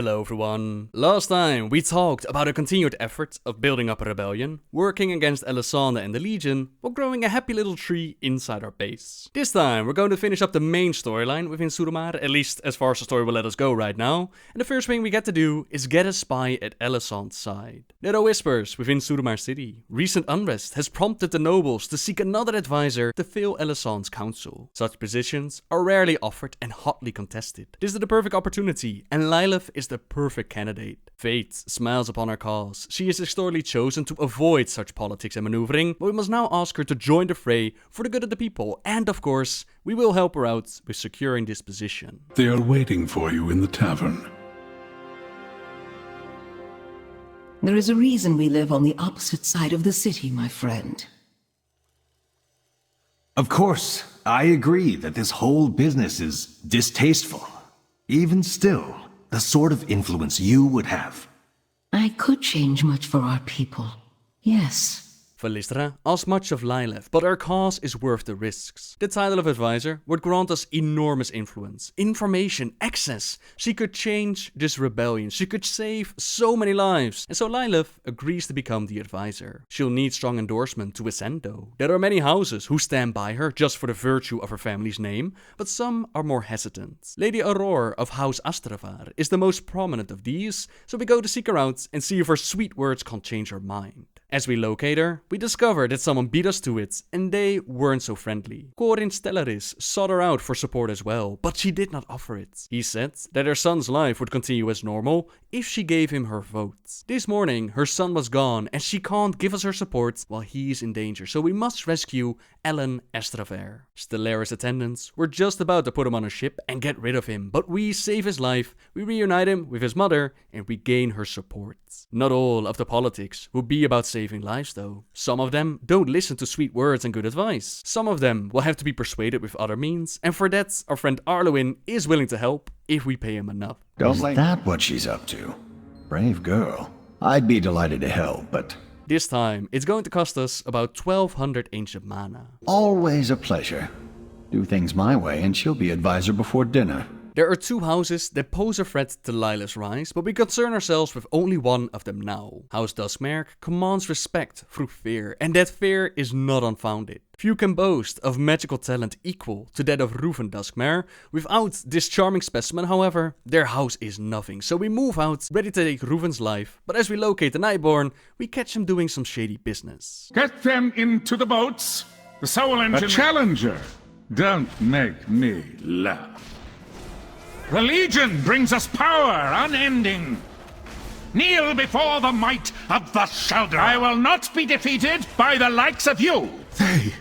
Hello everyone. Last time we talked about a continued effort of building up a rebellion, working against Elisande and the Legion, while growing a happy little tree inside our base. This time we're going to finish up the main storyline within Suramar, at least as far as the story will let us go right now, and the first thing we get to do is get a spy at Elisande's side. There are whispers within Suramar city. Recent unrest has prompted the nobles to seek another advisor to fill Elisande's council. Such positions are rarely offered and hotly contested. This is the perfect opportunity, and Ly'leth is the perfect candidate. Fate smiles upon our cause. She is historically chosen to avoid such politics and maneuvering, but we must now ask her to join the fray for the good of the people, and of course, we will help her out with securing this position. They are waiting for you in the tavern. There is a reason we live on the opposite side of the city, my friend. Of course, I agree that this whole business is distasteful. Even still, the sort of influence you would have. I could change much for our people. Yes. Thalyssra asks much of Ly'leth, but our cause is worth the risks. The title of advisor would grant us enormous influence, information, access. She could change this rebellion. She could save so many lives. And so Ly'leth agrees to become the advisor. She'll need strong endorsement to ascend though. There are many houses who stand by her just for the virtue of her family's name, but some are more hesitant. Lady Aurora of House Astravar is the most prominent of these, so we go to seek her out and see if her sweet words can't change her mind. As we locate her, we discover that someone beat us to it, and they weren't so friendly. Corin Stellaris sought her out for support as well, but she did not offer it. He said that her son's life would continue as normal if she gave him her vote. This morning, her son was gone, and she can't give us her support while he's in danger, so we must rescue Alan Estraver. Stellaris attendants were just about to put him on a ship and get rid of him, but we save his life, we reunite him with his mother, and we gain her support. Not all of the politics will be about saving lives though. Some of them don't listen to sweet words and good advice. Some of them will have to be persuaded with other means, and for that our friend Arluin is willing to help if we pay him enough. Is that what she's up to? Brave girl. I'd be delighted to help, but... This time, it's going to cost us about 1200 ancient mana. Always a pleasure. Do things my way and she'll be advisor before dinner. There are two houses that pose a threat to Ly'leth's rise, but we concern ourselves with only one of them now. House Duskmerk commands respect through fear, and that fear is not unfounded. Few can boast of magical talent equal to that of Reuven Duskmare. Without this charming specimen, however, their house is nothing, so we move out, ready to take Reuven's life, but as we locate the Nightborn, we catch him doing some shady business. Get them into the boats. The soul engine... A challenger. Don't make me laugh. The Legion brings us power unending. Kneel before the might of the Sheldon. I will not be defeated by the likes of you. They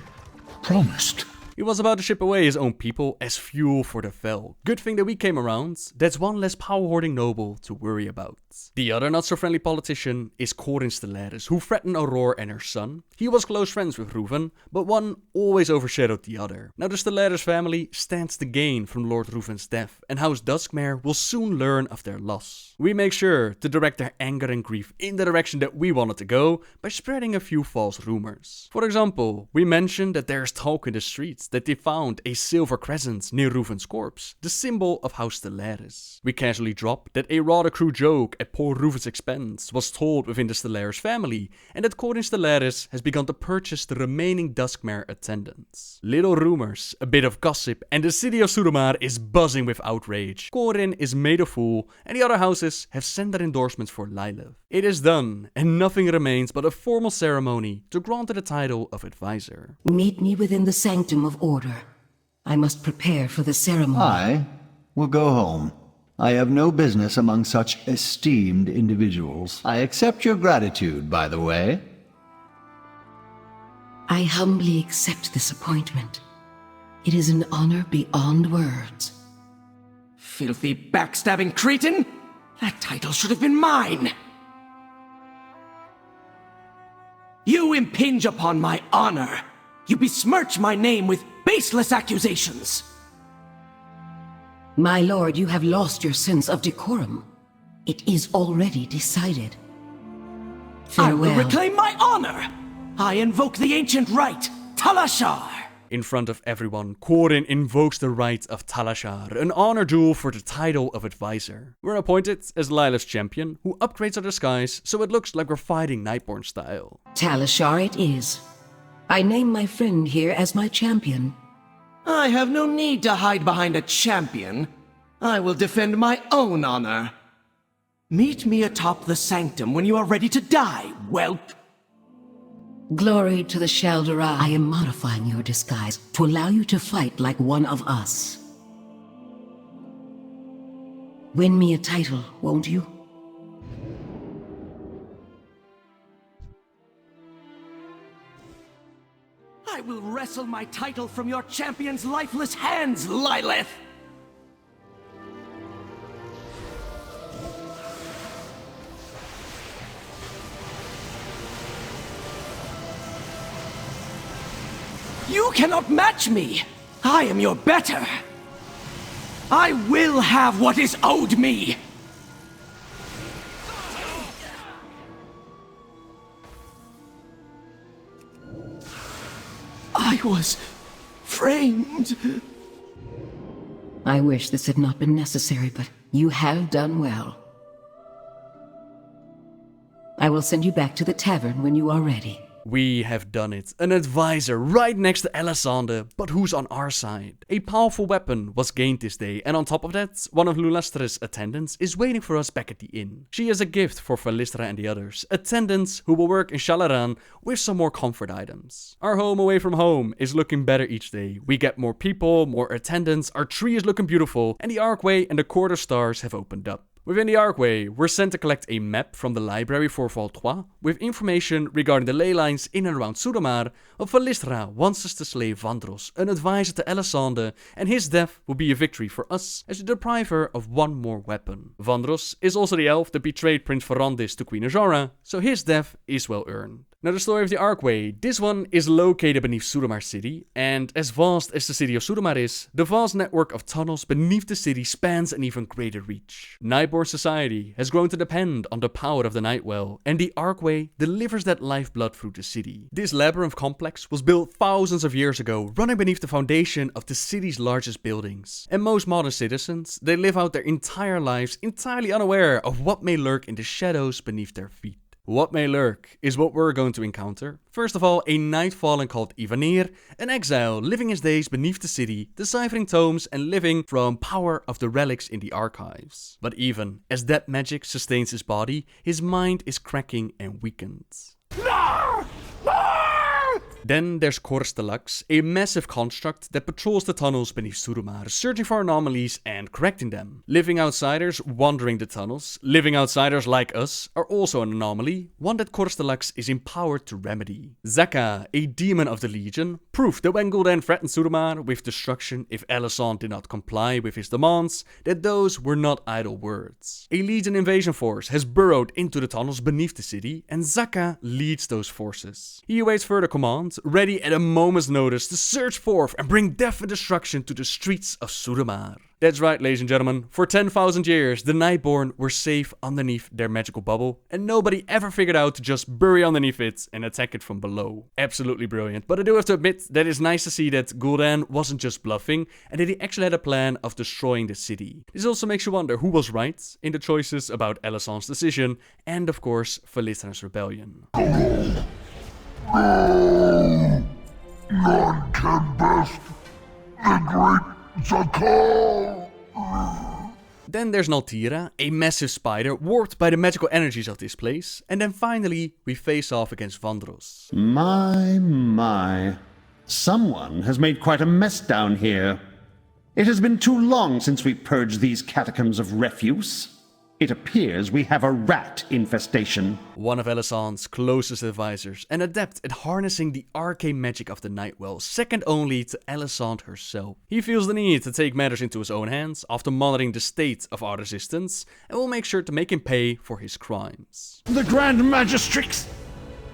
promised. He was about to ship away his own people as fuel for the Fel. Good thing that we came around. That's one less power-hoarding noble to worry about. The other not-so-friendly politician is Corin Stellaris, who threatened Aurora and her son. He was close friends with Reuven, but one always overshadowed the other. Now the Stellaris family stands to gain from Lord Reuven's death, and House Duskmare will soon learn of their loss. We make sure to direct their anger and grief in the direction that we wanted to go by spreading a few false rumors. For example, we mentioned that there's talk in the streets that they found a silver crescent near Reuven's corpse, the symbol of House Stellaris. We casually drop that a rather crude joke at poor Reuven's expense was told within the Stellaris family, and that Corin Stellaris has begun to purchase the remaining Duskmare attendants. Little rumors, a bit of gossip, and the city of Suramar is buzzing with outrage. Corin is made a fool, and the other houses have sent their endorsements for Ly'leth. It is done, and nothing remains but a formal ceremony to grant her the title of advisor. Meet me within the sanctum of order. I must prepare for the ceremony. I will go home. I have no business among such esteemed individuals. I accept your gratitude, by the way. I humbly accept this appointment. It is an honor beyond words. Filthy backstabbing cretin! That title should have been mine! You impinge upon my honor! You besmirch my name with baseless accusations! My lord, you have lost your sense of decorum. It is already decided. Farewell. I will reclaim my honor! I invoke the ancient right, Thalyssra! In front of everyone, Corin invokes the right of Thalyssra, an honor duel for the title of advisor. We're appointed as Ly'leth's champion, who upgrades our disguise so it looks like we're fighting Nightborn style. Thalyssra it is. I name my friend here as my champion. I have no need to hide behind a champion. I will defend my own honor. Meet me atop the sanctum when you are ready to die, whelp. Glory to the Sheldera. I am modifying your disguise to allow you to fight like one of us. Win me a title, won't you? I will wrestle my title from your champion's lifeless hands, Ly'leth! You cannot match me! I am your better! I will have what is owed me! I was framed. I wish this had not been necessary, but you have done well. I will send you back to the tavern when you are ready. We have done it. An advisor right next to Elisande, but who's on our side? A powerful weapon was gained this day, and on top of that, one of Lulestra's attendants is waiting for us back at the inn. She has a gift for Thalyssra and the others, attendants who will work in Shalaran with some more comfort items. Our home away from home is looking better each day. We get more people, more attendants, our tree is looking beautiful, and the Archway and the Quarter Stars have opened up. Within the Archway, we're sent to collect a map from the library for Val 3 with information regarding the ley lines in and around Suramar. Thalyssra wants us to slay Vandros, an advisor to Elisande, and his death will be a victory for us as we deprive her of one more weapon. Vandros is also the elf that betrayed Prince Varandis to Queen Azora, so his death is well earned. Now the story of the Archway, this one is located beneath Suramar city, and as vast as the city of Suramar is, the vast network of tunnels beneath the city spans an even greater reach. Nightborn society has grown to depend on the power of the Nightwell, and the Archway delivers that lifeblood through the city. This labyrinth complex was built thousands of years ago, running beneath the foundation of the city's largest buildings. And most modern citizens, they live out their entire lives entirely unaware of what may lurk in the shadows beneath their feet. What may lurk is what we're going to encounter. First of all, a knight fallen called Ivanir, an exile living his days beneath the city, deciphering tomes and living from power of the relics in the archives. But even as that magic sustains his body, his mind is cracking and weakened. Then there's Korstelax, a massive construct that patrols the tunnels beneath Suramar, searching for anomalies and correcting them. Living outsiders wandering the tunnels, living outsiders like us, are also an anomaly, one that Korstelax is empowered to remedy. Zaka, a demon of the Legion, proved that when Gul'dan threatened Suramar with destruction if Elisande did not comply with his demands, that those were not idle words. A Legion invasion force has burrowed into the tunnels beneath the city, and Zaka leads those forces. He awaits further commands, ready at a moment's notice to surge forth and bring death and destruction to the streets of Suramar. That's right, ladies and gentlemen, for 10,000 years, the Nightborn were safe underneath their magical bubble, and nobody ever figured out to just bury underneath it and attack it from below. Absolutely brilliant, but I do have to admit that it's nice to see that Gul'dan wasn't just bluffing, and that he actually had a plan of destroying the city. This also makes you wonder who was right in the choices about Elisande's decision, and of course, Thalysra's rebellion. None can best the great Zakal. Then there's Naltira, a massive spider warped by the magical energies of this place, and then finally we face off against Vandros. My. Someone has made quite a mess down here. It has been too long since we purged these catacombs of refuse. It appears we have a rat infestation. One of Elisande's closest advisors, an adept at harnessing the arcane magic of the Nightwell, second only to Elisande herself. He feels the need to take matters into his own hands after monitoring the state of our resistance, and will make sure to make him pay for his crimes. The Grand Magistrix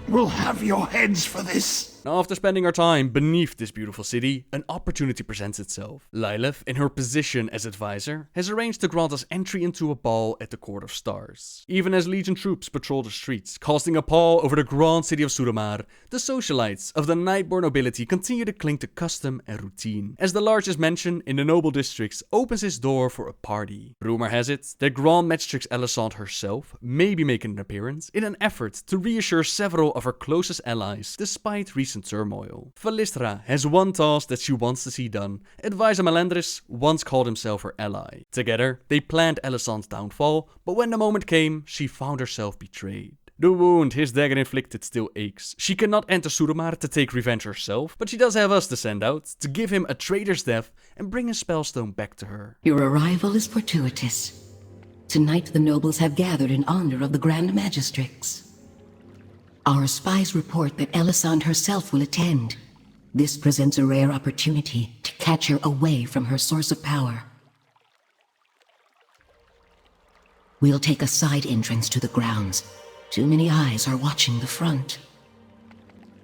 will have your heads for this. Now, after spending our time beneath this beautiful city, an opportunity presents itself. Ly'leth, in her position as advisor, has arranged to grant us entry into a ball at the Court of Stars. Even as Legion troops patrol the streets, casting a pall over the grand city of Suramar, the socialites of the Nightborn nobility continue to cling to custom and routine, as the largest mansion in the noble districts opens its door for a party. Rumor has it that Grand Magistrix Elisande herself may be making an appearance in an effort to reassure several of her closest allies despite recent turmoil. Thalyssra has one task that she wants to see done. Advisor Melandris once called himself her ally. Together, they planned Elisande's downfall, but when the moment came, she found herself betrayed. The wound his dagger inflicted still aches. She cannot enter Suramar to take revenge herself, but she does have us to send out, to give him a traitor's death and bring his spellstone back to her. Your arrival is fortuitous. Tonight the nobles have gathered in honor of the Grand Magistrix. Our spies report that Elisande herself will attend. This presents a rare opportunity to catch her away from her source of power. We'll take a side entrance to the grounds. Too many eyes are watching the front.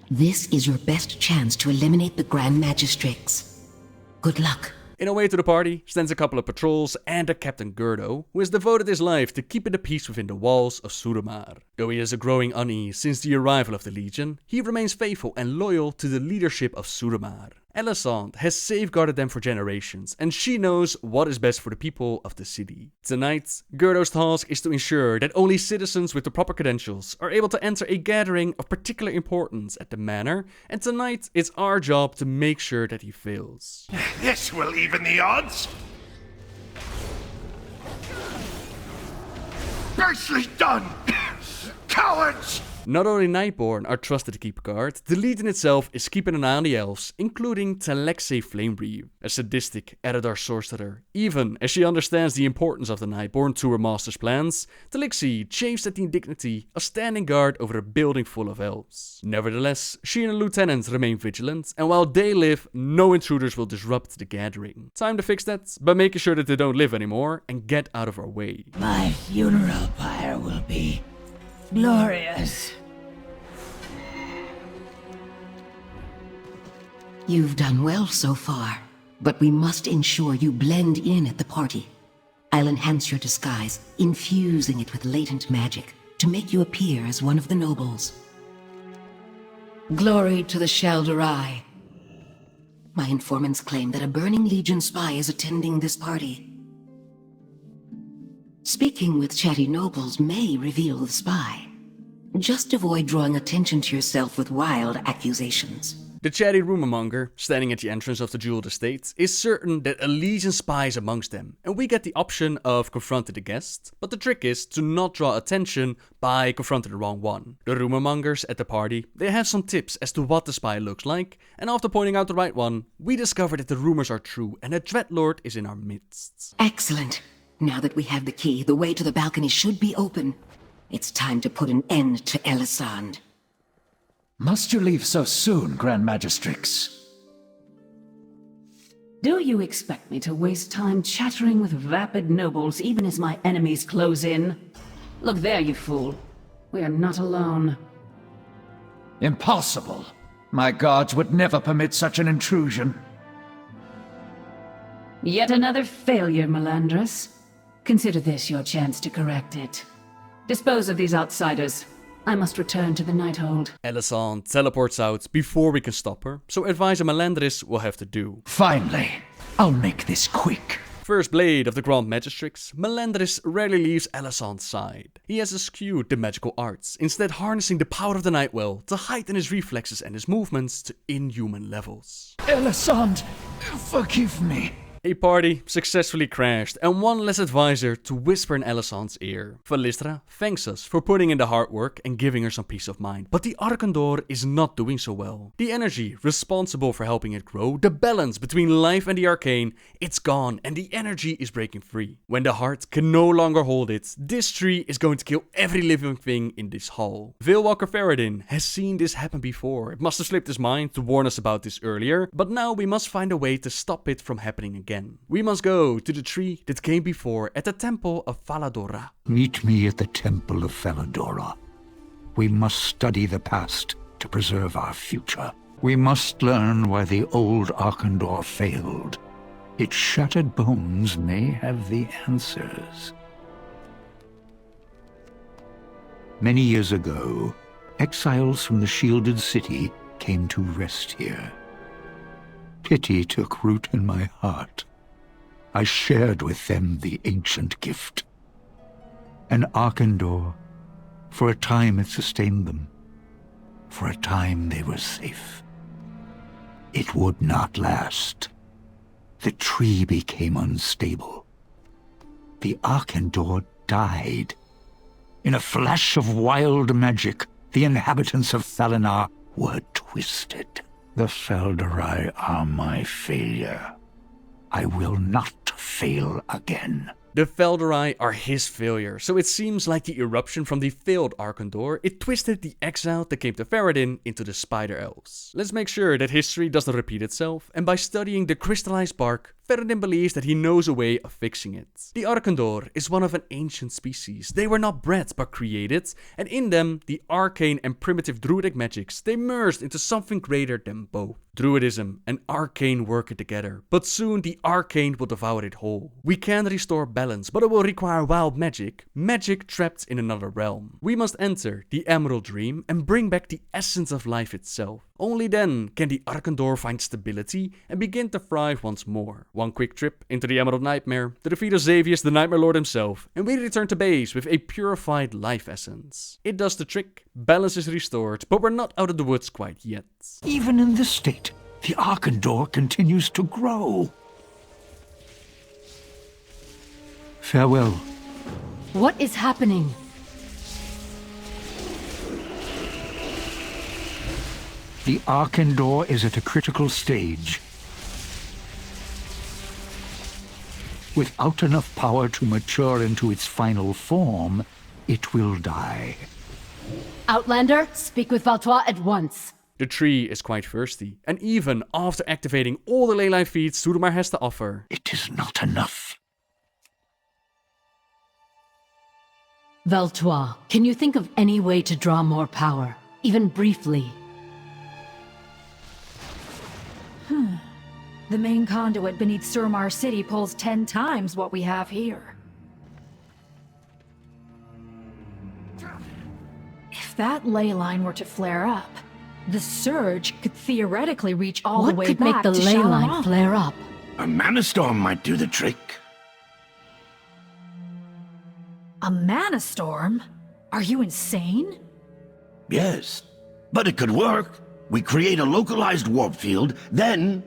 This is your best chance to eliminate the Grand Magistrix. Good luck. In a way to the party stands a couple of patrols and a Captain Gul'dan, who has devoted his life to keeping the peace within the walls of Suramar. Though he has a growing unease since the arrival of the Legion, he remains faithful and loyal to the leadership of Suramar. Elisande has safeguarded them for generations, and she knows what is best for the people of the city. Tonight, Gul'dan's task is to ensure that only citizens with the proper credentials are able to enter a gathering of particular importance at the manor, and tonight it's our job to make sure that he fails. This will even the odds. Nicely done, cowards! Not only Nightborn are trusted to keep guard, the Legion itself is keeping an eye on the elves, including Thalyssra Flamebreathe, a sadistic Acan'dor sorcerer. Even as she understands the importance of the Nightborn to her master's plans, Thalyssra chafes at the indignity of standing guard over a building full of elves. Nevertheless, she and the lieutenant remain vigilant, and while they live, no intruders will disrupt the gathering. Time to fix that by making sure that they don't live anymore and get out of our way. My funeral pyre will be glorious. You've done well so far, but we must ensure you blend in at the party. I'll enhance your disguise, infusing it with latent magic to make you appear as one of the nobles. Glory to the Shal'dorei. My informants claim that a Burning Legion spy is attending this party. Speaking with chatty nobles may reveal the spy. Just avoid drawing attention to yourself with wild accusations. The chatty rumormonger, standing at the entrance of the jeweled estate, is certain that a Legion spy is amongst them, and we get the option of confronting the guest, but the trick is to not draw attention by confronting the wrong one. The rumormongers at the party, they have some tips as to what the spy looks like, and after pointing out the right one, we discover that the rumors are true and a Dreadlord is in our midst. Excellent. Now that we have the key, the way to the balcony should be open. It's time to put an end to Elisande. Must you leave so soon, Grand Magistrix? Do you expect me to waste time chattering with vapid nobles even as my enemies close in? Look there, you fool. We are not alone. Impossible. My guards would never permit such an intrusion. Yet another failure, Melandris. Consider this your chance to correct it. Dispose of these outsiders. I must return to the Nighthold. Elisande teleports out before we can stop her, so Advisor Melandris will have to do. Finally, I'll make this quick. First blade of the Grand Magistrix, Melandris rarely leaves Elisande's side. He has eschewed the magical arts, instead harnessing the power of the Nightwell to heighten his reflexes and his movements to inhuman levels. Elisande, forgive me. A party successfully crashed, and one less advisor to whisper in Elisande's ear. Thalyssra thanks us for putting in the hard work and giving her some peace of mind, but the Acan'dor is not doing so well. The energy responsible for helping it grow, the balance between life and the arcane, it's gone, and the energy is breaking free. When the heart can no longer hold it, this tree is going to kill every living thing in this hall. Veilwalker Faradin has seen this happen before. It must have slipped his mind to warn us about this earlier, but now we must find a way to stop it from happening again. We must go to the tree that came before at the temple of Faladora. Meet me at the temple of Faladora. We must study the past to preserve our future. We must learn why the old Acan'dor failed. Its shattered bones may have the answers. Many years ago, exiles from the shielded city came to rest here. Pity took root in my heart. I shared with them the ancient gift. An Acan'dor. For a time it sustained them. For a time they were safe. It would not last. The tree became unstable. The Acan'dor died. In a flash of wild magic, the inhabitants of Thalyssra were twisted. The Fel'dorei are my failure. I will not fail again. The Fel'dorei are his failure, so it seems like the eruption from the failed Acan'dor, it twisted the exile that came to Farad'n into the Spider Elves. Let's make sure that history doesn't repeat itself, and by studying the crystallized bark, Farad'n believes that he knows a way of fixing it. The Acan'dor is one of an ancient species. They were not bred, but created, and in them, the arcane and primitive druidic magics, they merged into something greater than both. Druidism and arcane work together, but soon the arcane will devour it whole. We can restore balance, but it will require wild magic, magic trapped in another realm. We must enter the Emerald Dream and bring back the essence of life itself. Only then can the Acan'dor find stability and begin to thrive once more. One quick trip into the Emerald Nightmare, to defeat Xavius the Nightmare Lord himself, and we return to base with a purified life essence. It does the trick, balance is restored, but we're not out of the woods quite yet. Even in this state, the Acan'dor continues to grow. Farewell. What is happening? The Acan'dor is at a critical stage. Without enough power to mature into its final form, it will die. Outlander, speak with Valtois at once. The tree is quite thirsty, and even after activating all the ley line feats Suramar has to offer, it is not enough. Valtois, can you think of any way to draw more power, even briefly? The main conduit beneath Suramar City pulls 10 times what we have here. If that ley line were to flare up, the surge could theoretically reach all the way back to What could make the ley line flare up? A mana storm might do the trick. A mana storm? Are you insane? Yes, but it could work. We create a localized warp field, then...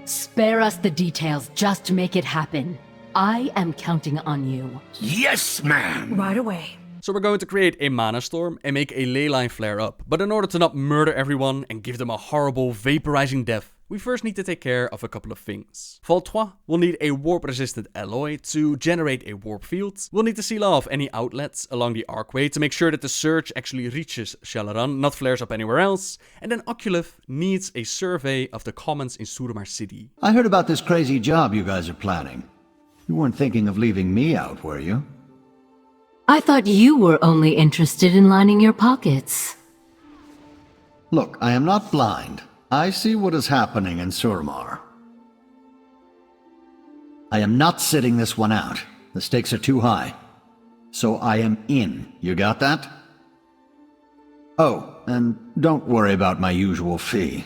Spare us the details, just make it happen. I am counting on you. Yes, ma'am! Right away. So we're going to create a mana storm and make a ley line flare up. But in order to not murder everyone and give them a horrible vaporizing death, we first need to take care of a couple of things. Valtois will need a warp-resistant alloy to generate a warp field. We'll need to seal off any outlets along the archway to make sure that the surge actually reaches Shal'aran, not flares up anywhere else. And then Ly'leth needs a survey of the commons in Suramar City. I heard about this crazy job you guys are planning. You weren't thinking of leaving me out, were you? I thought you were only interested in lining your pockets. Look, I am not blind. I see what is happening in Suramar. I am not sitting this one out. The stakes are too high. So I am in. You got that? Oh, and don't worry about my usual fee.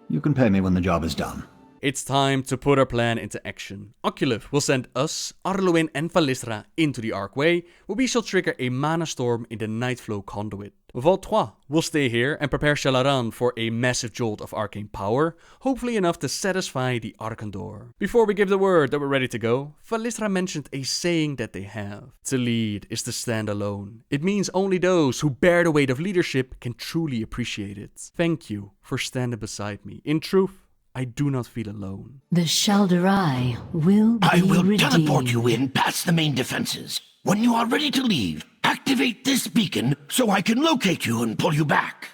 You can pay me when the job is done. It's time to put our plan into action. Ly'leth will send us, Arluin and Thalyssra into the archway, where we shall trigger a mana storm in the Nightflow conduit. Valtois will stay here and prepare Shal'aran for a massive jolt of arcane power, hopefully enough to satisfy the Acan'dor. Before we give the word that we're ready to go, Thalyssra mentioned a saying that they have. To lead is to stand alone. It means only those who bear the weight of leadership can truly appreciate it. Thank you for standing beside me. In truth, I do not feel alone. The Fel'dorei will be I will redeemed. teleport you in past the main defenses. When you are ready to leave, activate this beacon so I can locate you and pull you back.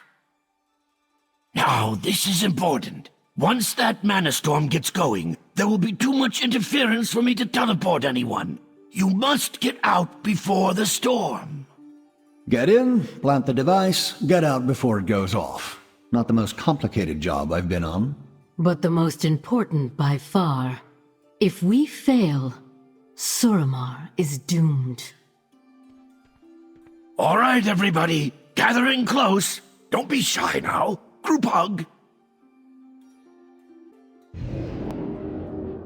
Now, this is important. Once that mana storm gets going, there will be too much interference for me to teleport anyone. You must get out before the storm. Get in, plant the device, get out before it goes off. Not the most complicated job I've been on. But the most important by far. If we fail, Suramar is doomed. All right, everybody. Gather in close. Don't be shy now. Group hug.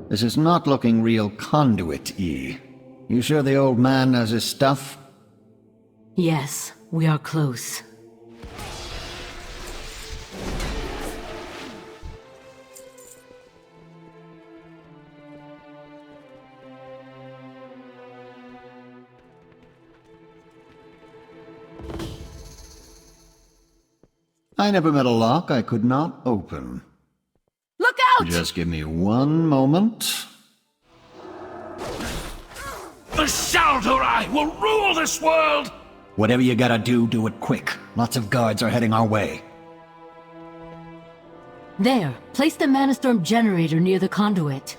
This is not looking real conduit-y. You sure the old man knows his stuff? Yes, we are close. I never met a lock I could not open. Look out! Just give me one moment. The Shal'dorei will rule this world! Whatever you gotta do, do it quick. Lots of guards are heading our way. There, place the Manastorm generator near the conduit.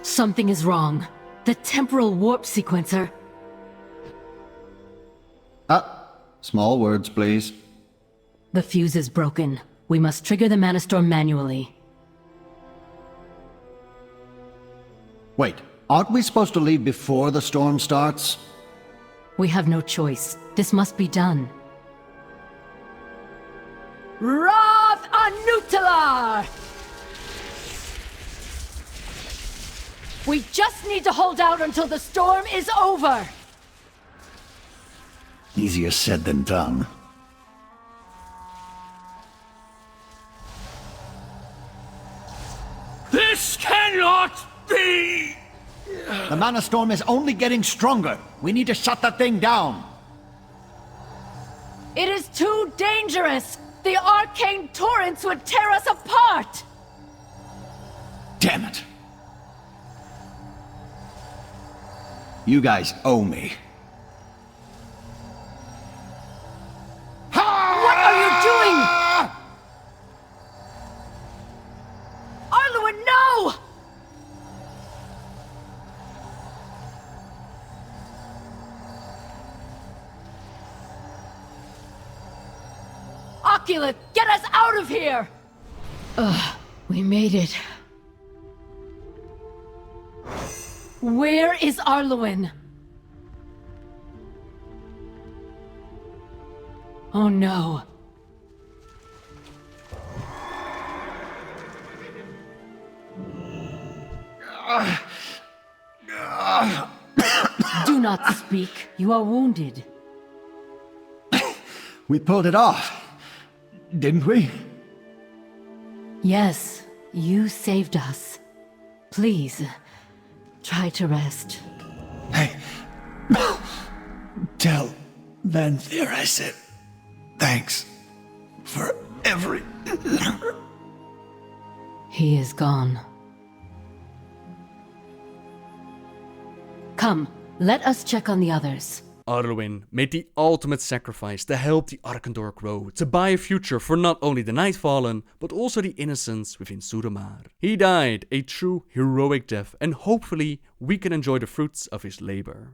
Something is wrong. The temporal warp sequencer. Small words, please. The fuse is broken. We must trigger the Manastorm manually. Wait, aren't we supposed to leave before the storm starts? We have no choice. This must be done. Wrath Anutalar! We just need to hold out until the storm is over! Easier said than done. This cannot be! The Mana Storm is only getting stronger. We need to shut that thing down. It is too dangerous! The arcane torrents would tear us apart! Damn it. You guys owe me. What are you doing? Arluin, no! Oculus, get us out of here! Ugh, we made it. Where is Arluin? Oh no. Do not speak. You are wounded. We pulled it off, didn't we? Yes, you saved us. Please, try to rest. Hey, tell Lanthir I said thanks for every... He is gone. Come, let us check on the others. Arluin made the ultimate sacrifice to help the Acan'dor grow, to buy a future for not only the Nightfallen, but also the innocents within Suramar. He died a true heroic death, and hopefully we can enjoy the fruits of his labor.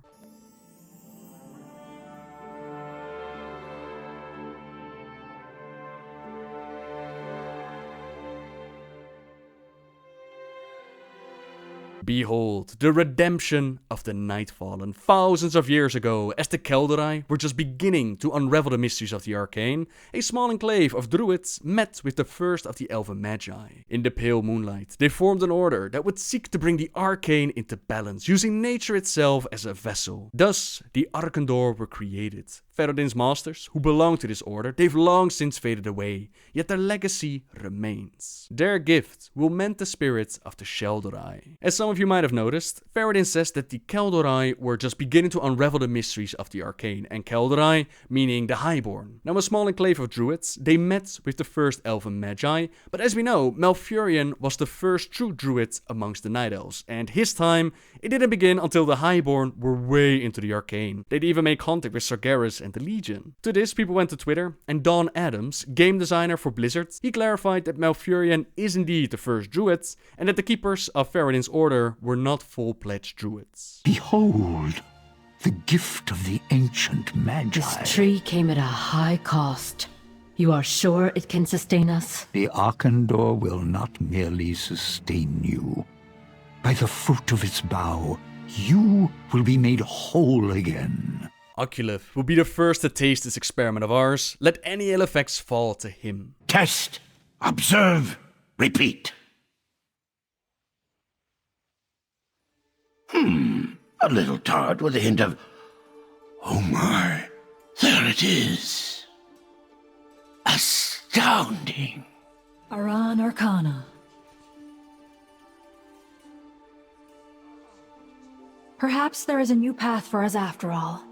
Behold, the redemption of the Nightfallen. Thousands of years ago, as the Kel'dorei were just beginning to unravel the mysteries of the arcane, a small enclave of druids met with the first of the elven magi. In the pale moonlight, they formed an order that would seek to bring the arcane into balance, using nature itself as a vessel. Thus, the Acan'dor were created. Ferodin's masters, who belonged to this order, they've long since faded away, yet their legacy remains. Their gift will mend the spirits of the Shal'dorei. As some of you might have noticed, Ferodin says that the Kel'dorei were just beginning to unravel the mysteries of the arcane, and Kel'dorei meaning the Highborn. Now a small enclave of druids, they met with the first elven magi, but as we know, Malfurion was the first true druid amongst the Night Elves, and his time, it didn't begin until the Highborn were way into the arcane. They'd even made contact with Sargeras and the Legion. To this, people went to Twitter, and Don Adams, game designer for Blizzard, he clarified that Malfurion is indeed the first druid, and that the keepers of Ferodin's order were not full-fledged druids. Behold, The gift of the ancient Magi. This tree came at a high cost. You are sure it can sustain us? The Acan'dor will not merely sustain you. By the fruit of its bough, you will be made whole again. Oculus will be the first to taste this experiment of ours. Let any ill effects fall to him. Test, observe, repeat. A little tart with a hint of... Oh my, there it is. Astounding. Aran Arcana. Perhaps there is a new path for us after all.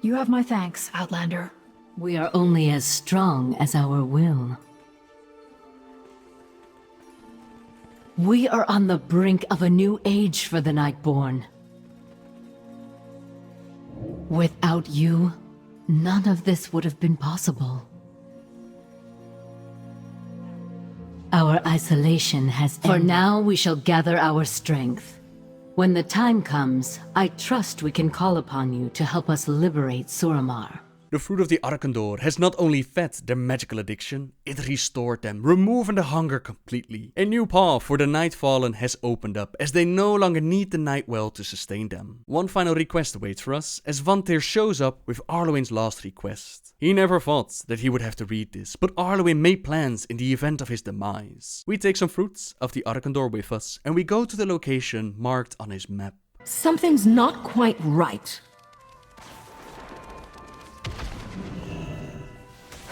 You have my thanks, Outlander. We are only as strong as our will. We are on the brink of a new age for the Nightborn. Without you, none of this would have been possible. Our isolation has ended. For now, we shall gather our strength. When the time comes, I trust we can call upon you to help us liberate Suramar. The fruit of the Acan'dor has not only fed their magical addiction, it restored them, removing the hunger completely. A new path for the Nightfallen has opened up, as they no longer need the Nightwell to sustain them. One final request awaits for us, as Vantir shows up with Arluin's last request. He never thought that he would have to read this, but Arluin made plans in the event of his demise. We take some fruits of the Acan'dor with us, and we go to the location marked on his map. Something's not quite right.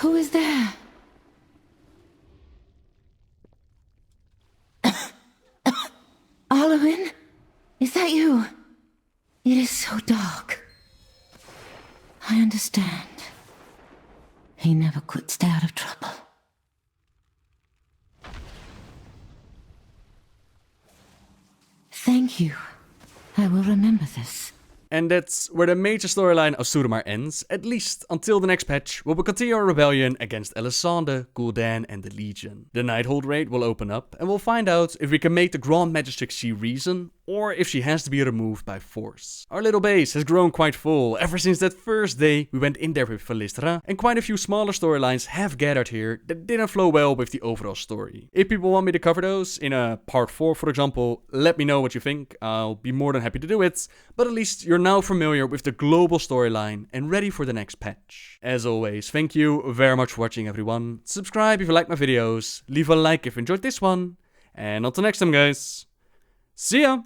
Who is there? Arluin? Is that you? It is so dark. I understand. He never could stay out of trouble. Thank you. I will remember this. And that's where the major storyline of Suramar ends, at least until the next patch, where we'll continue our rebellion against Elisande, Gul'dan and the Legion. The Nighthold raid will open up, and we'll find out if we can make the Grand Magistrix see reason, or if she has to be removed by force. Our little base has grown quite full ever since that first day we went in there with Thalyssra, and quite a few smaller storylines have gathered here that didn't flow well with the overall story. If people want me to cover those in a part 4 for example, let me know what you think, I'll be more than happy to do it, but at least you're now familiar with the global storyline and ready for the next patch. As always, thank you very much for watching everyone, subscribe if you like my videos, leave a like if you enjoyed this one, and until next time guys, see ya!